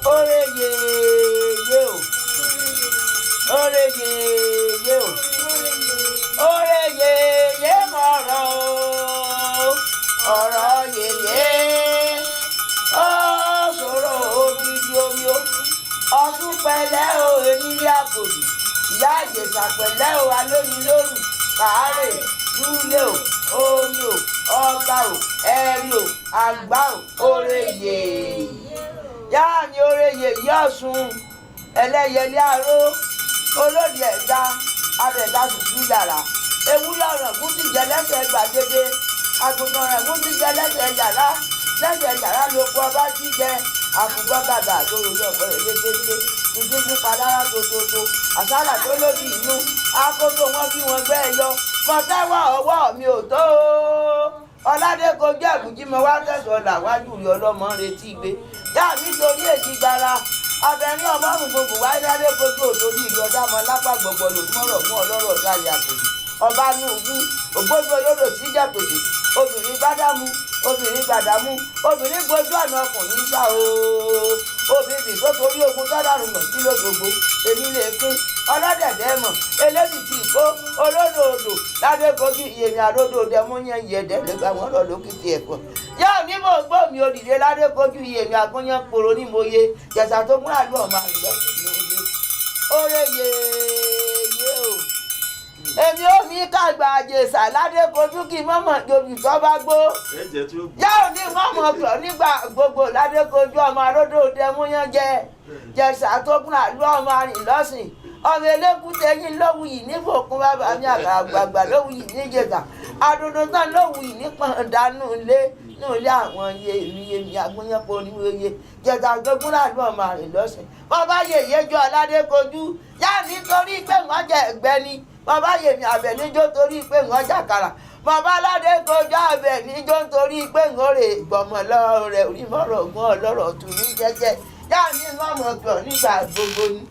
Ore ye yo, ore ye yo, ore ye moro, ọ̀rọ̀ yeye, ọ̀sọ̀rọ̀ gidi omi o, ọ̀tún pẹ̀lẹ́ o onílé àpòjù, ìyá ìjẹ̀ṣà pẹ̀lẹ́ o alóyin lóru, kàárẹ̀, lúlé o, omi o, ọ̀gá o, ẹ̀rí o, àgbá o, ore ye. Yáà ni ore yèyí ọ̀ṣun ẹlẹ́yẹlé aró olódì ẹ̀dá abẹ̀dá sùsù yàrá ewúrẹ́ ọ̀ràngún ti jẹ lẹ́sẹ̀ gbàgede àgùntàn ọ̀ràngún ti jẹ lẹ́sẹ̀ yàrá ló kó ọba jíjẹ àkùgbọ́ gàgà tó lórí ọ̀pọ̀ rẹ̀ lékelé ìdíjú palára tòtòtò àsálà tó lódì inú akótó wọn bí wọn gbẹ́ ẹ yọ mọ̀tẹ́wọ̀ ọwọ́ mi ò tó ọládé kojú ẹ̀bùjí mo wá tẹ̀sán làwájú rí ọlọ́mọ retí gbé yá nítorí èjì gbára abẹ́rin ọmọrùn gbogbo wáyé ládé kojú òtòrí ìlú ọjà mọ lápá gbogbo lòdùmọ̀rọ̀ fún ọlọ́rọ̀ láyé àpòjù ọba nùbú ògbójú olódò tí jẹ̀pèsè obìnrin gbádámú obìnrin gbàdámú obìnrin gbójú ọ̀nà ọkùnrin ṣá o obìnrin tó torí ogun tọ́dàrún mọ̀ sí lóṣogbo èmi lè pín ọlọ́dẹ̀dẹ̀ mọ̀ eléyìí tí kó olódò odò ládé kojú ìyèmí àròdò dẹmú yẹn yẹ̀dẹ̀ lẹ́gbàá wọn lọ lókìtì ẹ̀kọ́ yóò ní mo gbọ́ mi òdìdé ládé kojú ìyèmí àgúnyán poro ní mo yé jẹ̀sà tó múra lù ọ̀ma rẹ̀ lọ́sùn ní oyè ore yeye o èmi ò ní kàgbà àjèsà ládé kojú kí mọ́mọ́ jòbí tó bá gbó yóò ní mọ́mọ́ pọ̀ nígbà gbogbo ládé kojú ọmọ àròdò dẹmú yẹn jẹ̀sà tó múra lù ọ̀ma rẹ̀ lọ́sìn ọmọ elékùté yín lówù yìí nífòkun bàbá mi àgbààgbà lówù yìí níjẹta àdùnnú tán lówù yìí nípọ̀ndánù ilé àwọn yèmí agúnyẹ́pọ̀ oníwèye jẹta gbógun láàdúrà ọmọ rẹ̀ lọ́sẹ̀ bàbá yèyé jọ aládé kojú yá nítorí pé wọ́n jẹ ẹgbẹ́ ni bàbá yèmí àbẹ̀níjó torí pé wọ́n jàkàrà bàbá aládé kojú àbẹ̀níjó torí pé wọ́n rè gbọ̀mọ̀ lọ́rọ̀ rẹ̀ onímọ̀rọ̀ ògùn ọlọ́rọ̀ tù ní jẹ́jẹ́ yá ní mọ̀mọ́ pọ̀ nígbà gbogbo ni.